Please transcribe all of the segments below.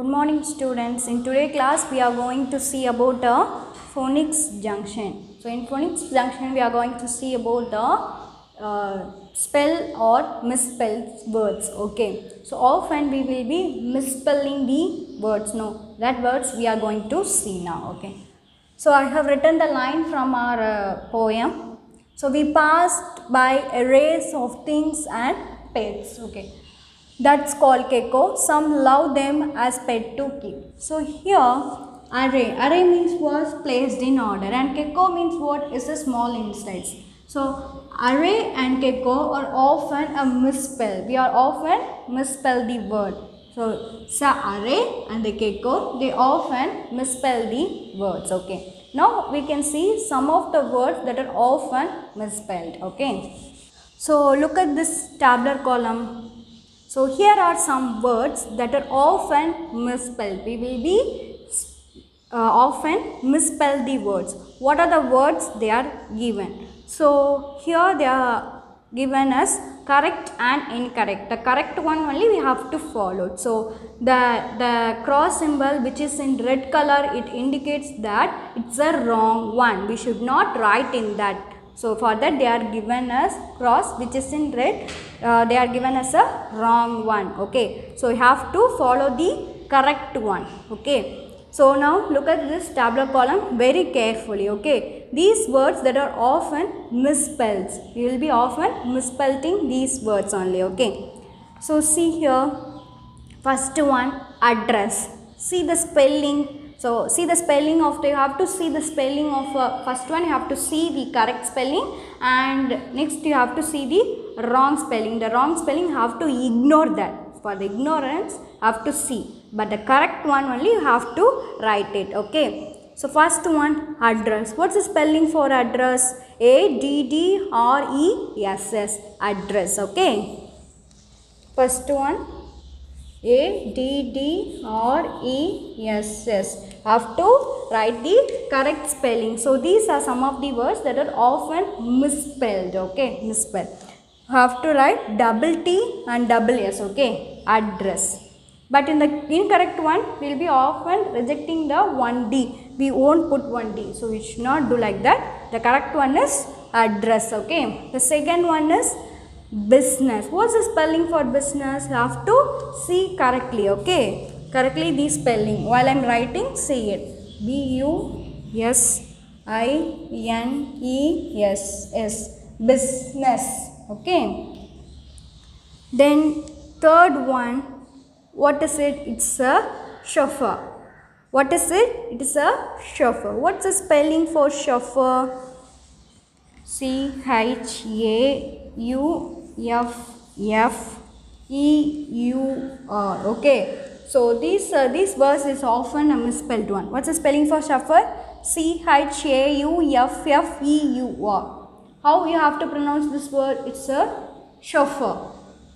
Good morning students. In today's class we are going to see about a phonics junction. So in phonics junction we are going to see about the spell or misspelled words. Okay. So often we will be misspelling the words. No, that words we are going to see now. Okay. So I have written the line from our poem. So we passed by arrays of things and pets. Okay. That's called Keko. Some love them as pet to keep. So here array means was placed in order and Keko means what is a small instance. So array and Keko are often a misspell. We are often misspell the word. So array and the Keko, they often misspell the words. Okay. Now we can see some of the words that are often misspelled. Okay. So look at this tabular column. So here are some words that are often misspelled. We will be often misspell the words. What are the words they are given? So here they are given as correct and incorrect. The correct one only we have to follow. So the cross symbol which is in red color, it indicates that it's a wrong one. We should not write in that. So for that they are given as cross which is in red, they are given as a wrong one. Okay. So you have to follow the correct one. Okay. So now look at this tabular column very carefully. Okay. These words that are often misspelled, you will be often misspelling these words only. Okay. So see here, first one, address. See the spelling. So see the spelling of, you have to see the spelling of first one, you have to see the correct spelling, and next you have to see the wrong spelling. The wrong spelling you have to ignore that. For the ignorance you have to see, but the correct one only you have to write it. Okay. So first one, address. What's the spelling for address? ADDRESS, address. Okay. First one, ADDRESS. Have to write the correct spelling. So these are some of the words that are often misspelled. Okay, misspelled. Have to write double T and double S. Okay, address. But in the incorrect one, we will be often rejecting the one D. We won't put one D. So we should not do like that. The correct one is address. Okay. The second one is business. What's the spelling for business? You have to see correctly. Okay. Correctly the spelling. While I am writing, say it. BUSINESS. Business. Okay. Then third one, what is it? It's a chauffeur. What is it? It is a chauffeur. What's the spelling for chauffeur? CHAUFFEUR. Okay. So this verse is often a misspelled one. What's the spelling for chauffeur? CHAUFFEUR. How you have to pronounce this word? It's a chauffeur.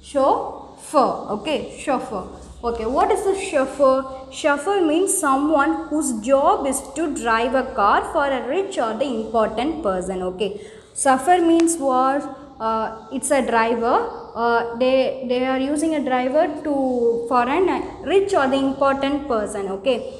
Chauffeur. Okay, chauffeur. Okay, what is a chauffeur? Chauffeur means someone whose job is to drive a car for a rich or the important person. Okay, chauffeur means what? It's a driver. They are using a driver for a rich or the important person. Okay,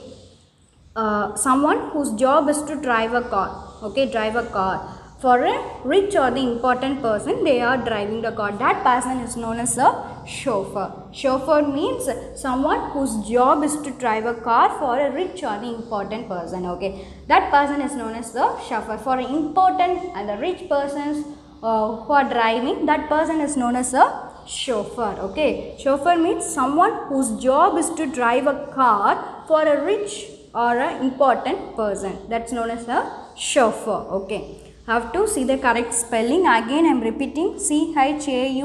someone whose job is to drive a car. Okay, drive a car. For a rich or the important person, they are driving the car. That person is known as a chauffeur. Chauffeur means someone whose job is to drive a car for a rich or the important person. Okay, that person is known as the chauffeur. For important and the rich persons who are driving, that person is known as a chauffeur. Okay, chauffeur means someone whose job is to drive a car for a rich or an important person. That's known as a chauffeur. Okay. Have to see the correct spelling. Again I am repeating, CHAUFFEUR.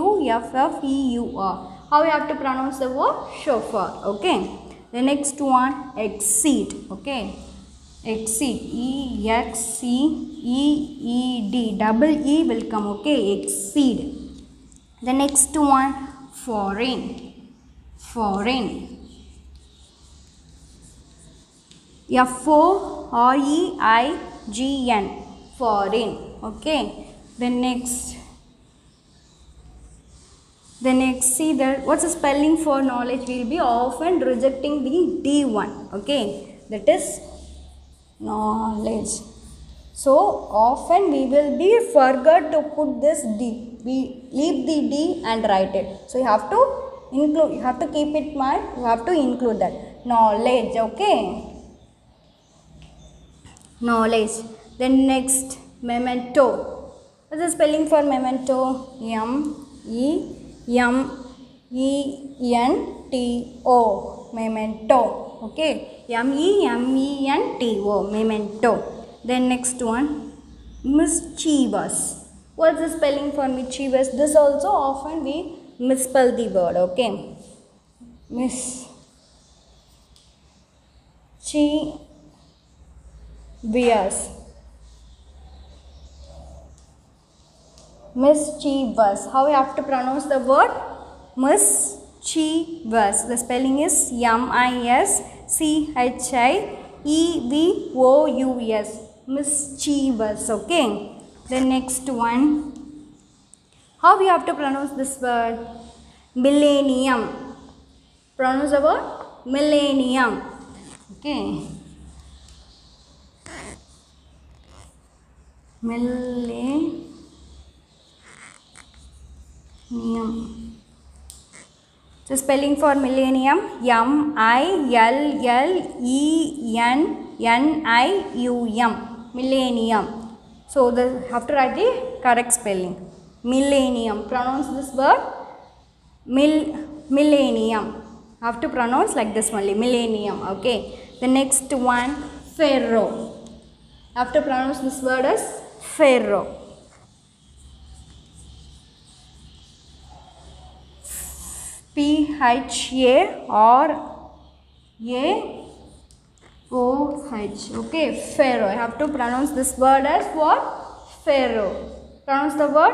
How you have to pronounce the word? Chauffeur. Okay. The next one, exceed. Okay. Exceed. EXCEED. Double E will come. Okay. Exceed. The next one, foreign. Foreign. FOREIGN. Foreign. Okay. The next, Then next, see that what's the spelling for knowledge? We will be often rejecting the D one. Okay, that is knowledge. So often we will be forgot to put this D. We leave the D and write it. So you have to include. You have to keep it in mind. You have to include that knowledge. Okay, knowledge. Then next, memento. What's the spelling for memento? M-E-M-E-N-T-O. Memento. Okay. M-E-M-E-N-T-O. Memento. Then next one, mischievous. What's the spelling for mischievous? This also often we misspell the word. Okay. Mischievous. Mischievous. How we have to pronounce the word? Mischievous. The spelling is M-I-S-C-H-I-E-V-O-U-S. Mischievous. Okay. The next one. How we have to pronounce this word? Millennium. Pronounce the word millennium. Okay. Millennium. So spelling for millennium, M-I-L-L-E-N-N-I-U-M. Millennium. So the have to write the correct spelling. Millennium. Pronounce this word millennium. Have to pronounce like this only, millennium. Okay. The next one, pharaoh. Have to pronounce this word as pharaoh. P-H-A-R-A-O-H. Okay, pharaoh. I have to pronounce this word as what? Pharaoh. Pronounce the word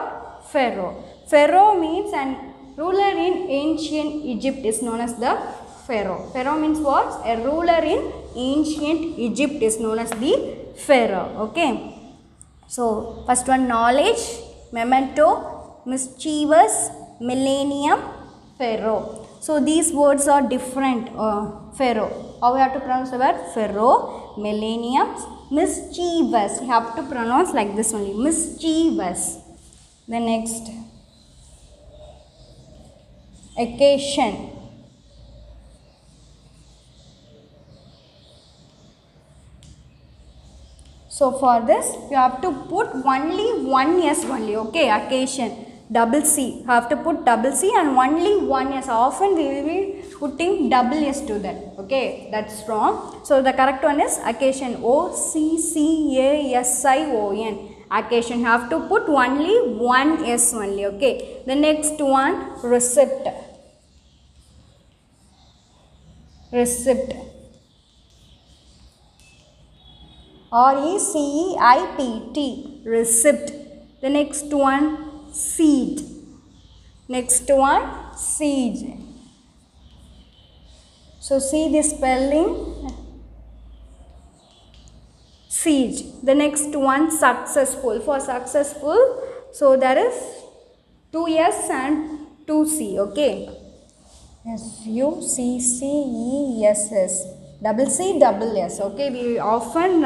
pharaoh. Pharaoh means an ruler in ancient Egypt is known as the pharaoh. Pharaoh means what? A ruler in ancient Egypt is known as the pharaoh. Okay. So first one, knowledge, memento, mischievous, millennium, pharaoh. So these words are different. Pharaoh. How we have to pronounce the word? Pharaoh, millennium, mischievous. You have to pronounce like this only. Mischievous. The next, occasion. So for this, you have to put only one S only. Okay, occasion. Double C. Have to put double C and only one S. Often we will be putting double S to that. Okay, that's wrong. So the correct one is occasion. O-C-C-A-S-I-O-N. Occasion. Have to put only one S only. Okay. The next one, receipt. Receipt. R-E-C-E-I-P-T. Receipt. The next one, seed. Next one, siege. So see the spelling. Siege. The next one, successful. For successful, so there is 2 S and 2 C. Okay. S-U-C-C-E-S-S. Double C, double S. Okay. We often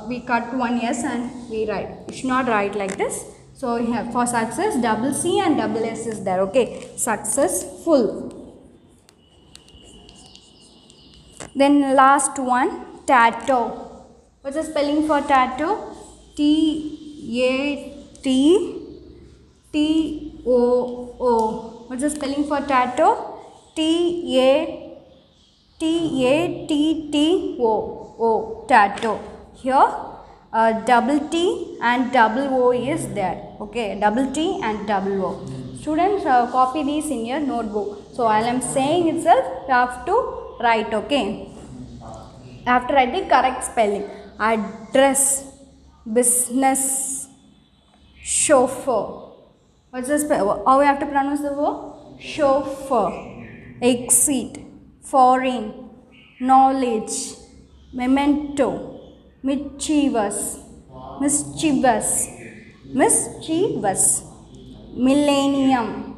we cut one S and we write. You should not write like this. So we have for success, double C and double S is there. Okay. Successful. Then last one, tattoo. What's the spelling for tattoo? T-A-T-T-O-O. What's the spelling for tattoo? T-A-T-T-O-O. Tattoo. Here double T and double O is there. Okay, double T and double O. Students, copy these in your notebook. So while I am saying itself, you have to write. Okay. You have to write the correct spelling. Address, business, chauffeur. What's the spell? How we have to pronounce the word? Chauffeur. Exit, foreign, knowledge, memento, mischievous, mischievous, mischievous, millennium,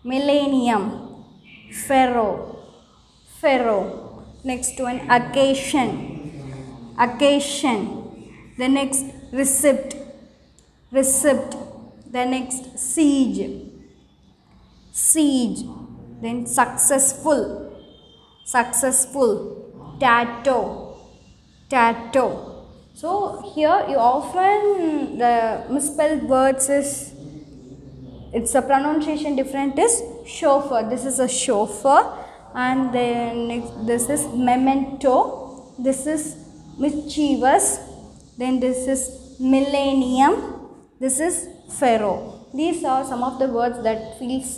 millennium, pharaoh, pharaoh. Next one, occasion, occasion. The next, receipt, receipt. The next, siege, siege. Then successful, successful. Tattoo, tattoo. So here you often the misspelled words is, it's a pronunciation different is chauffeur. This is a chauffeur. And then next, this is memento, this is mischievous, then this is millennium, this is pharaoh. These are some of the words that feels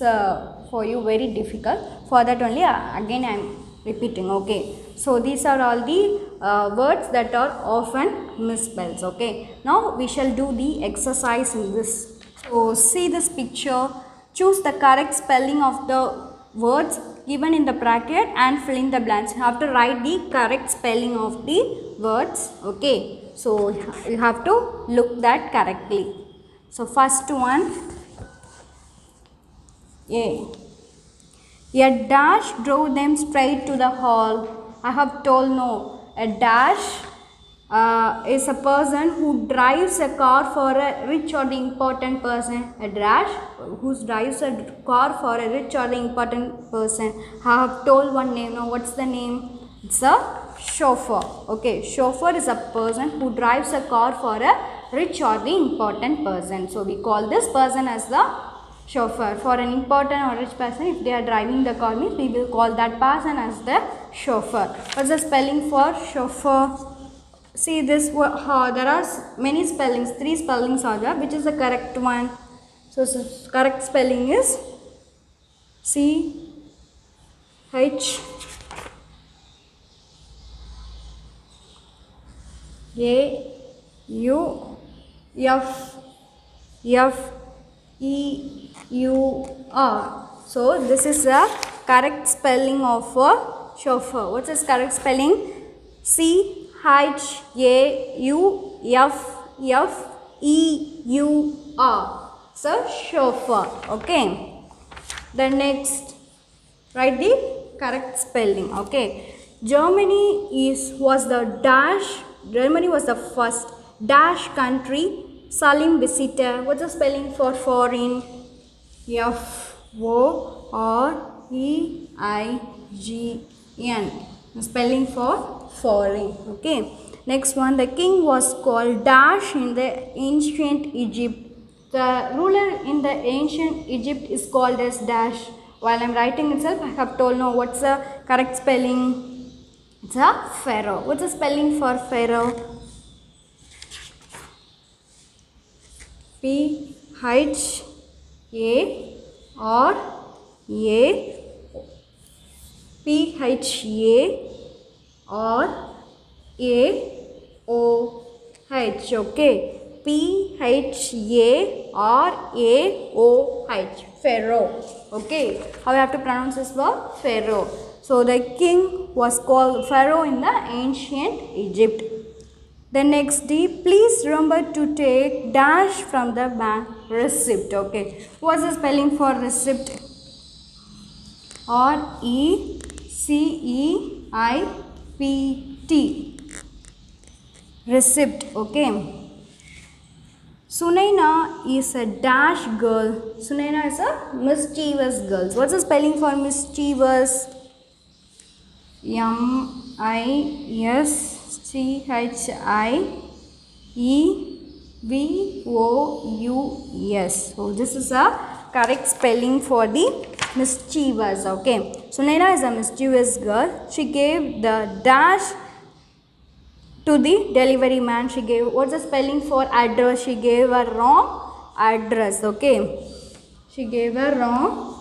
for you very difficult. For that only again I am repeating. Okay, so these are all the words that are often misspelled. Okay, now we shall do the exercise in this. So see this picture, choose the correct spelling of the words given in the bracket and fill in the blanks. You have to write the correct spelling of the words. Okay, so you have to look that correctly. So first one, a dash drove them straight to the hall. I have told no. A dash is a person who drives a car for a rich or the important person. A dash who drives a car for a rich or the important person. I have told one name. Now what's the name? It's a chauffeur. Okay, chauffeur is a person who drives a car for a rich or the important person. So we call this person as the chauffeur. For an important or rich person, if they are driving the car, means we will call that person as the chauffeur. What's the spelling for chauffeur? See this, there are many spellings, 3 spellings are there. Which is the correct one? So correct spelling is C-H-A-U-F-F-E-U-R. So this is the correct spelling of chauffeur. What's its correct spelling? C-H-A-U-F-F-E-U-R. So chauffeur. Okay. The next, write the correct spelling. Okay. Germany was the first dash country Salim visitor. What's the spelling for foreign? F-O-R-E-I-G-N. Spelling for foreign. Okay. Next one, the king was called dash in the ancient Egypt. The ruler in the ancient Egypt is called as dash. While I am writing itself, I have told now what's the correct spelling. It's a pharaoh. What's the spelling for pharaoh? P-H-A-R-A-O-H. Okay. P-H-A-R-A-O-H. Pharaoh. Okay. How you have to pronounce this word? Pharaoh. So the king was called pharaoh in the ancient Egypt. The next D, please remember to take dash from the bank receipt. Okay. What's the spelling for receipt? R-E-C-E-I-P-T. Receipt. Okay. Sunaina is a dash girl. Sunaina is a mischievous girl. What's the spelling for mischievous? M-I-S-C-H-I-E-V-O-U-S. So this is a correct spelling for the mischievous. Okay. Sunaina is a mischievous girl. She gave the dash to the delivery man. She gave, what's the spelling for address? She gave a wrong address. Okay. She gave a wrong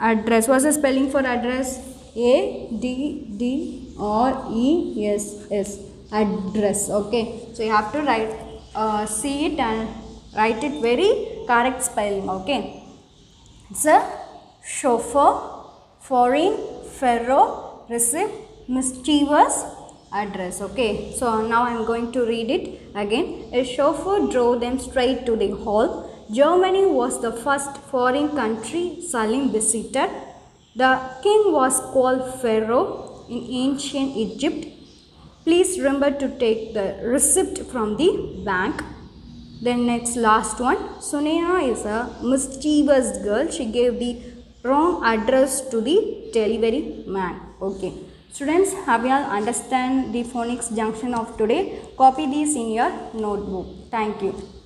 address. What's the spelling for address? A-D-D-R-E-S-S. Address. Okay. So you have to write, see it and write it very correct spelling. Okay. It's a chauffeur, foreign, pharaoh, receipt, mischievous, address. Okay, so now I am going to read it again. A chauffeur drove them straight to the hall. Germany was the first foreign country Salim visited. The king was called Pharaoh in ancient Egypt. Please remember to take the receipt from the bank. Then next last one, Sunaina is a mischievous girl. She gave the wrong address to the delivery man. Okay. Students, have you all understand the phonics junction of today? Copy these in your notebook. Thank you.